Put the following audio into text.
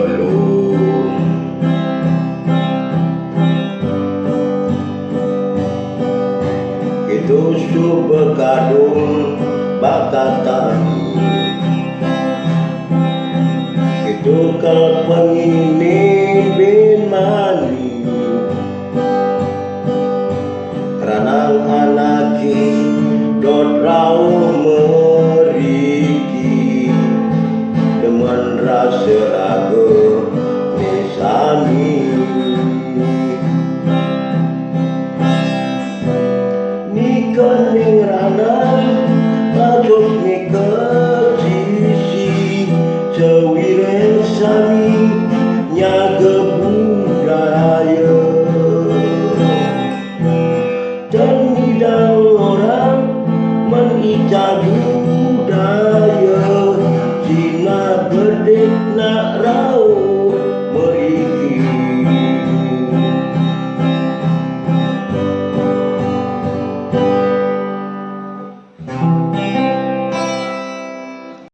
belum. Itu subekadung bakat tani, itu kalpangini bin mani, ranang anaki dot rauh meriki, demen rasa raga nesani. Nikon ning ranang ajok nikah sisi sewiren sami nyaga budaya. Dan bidang orang mengicabu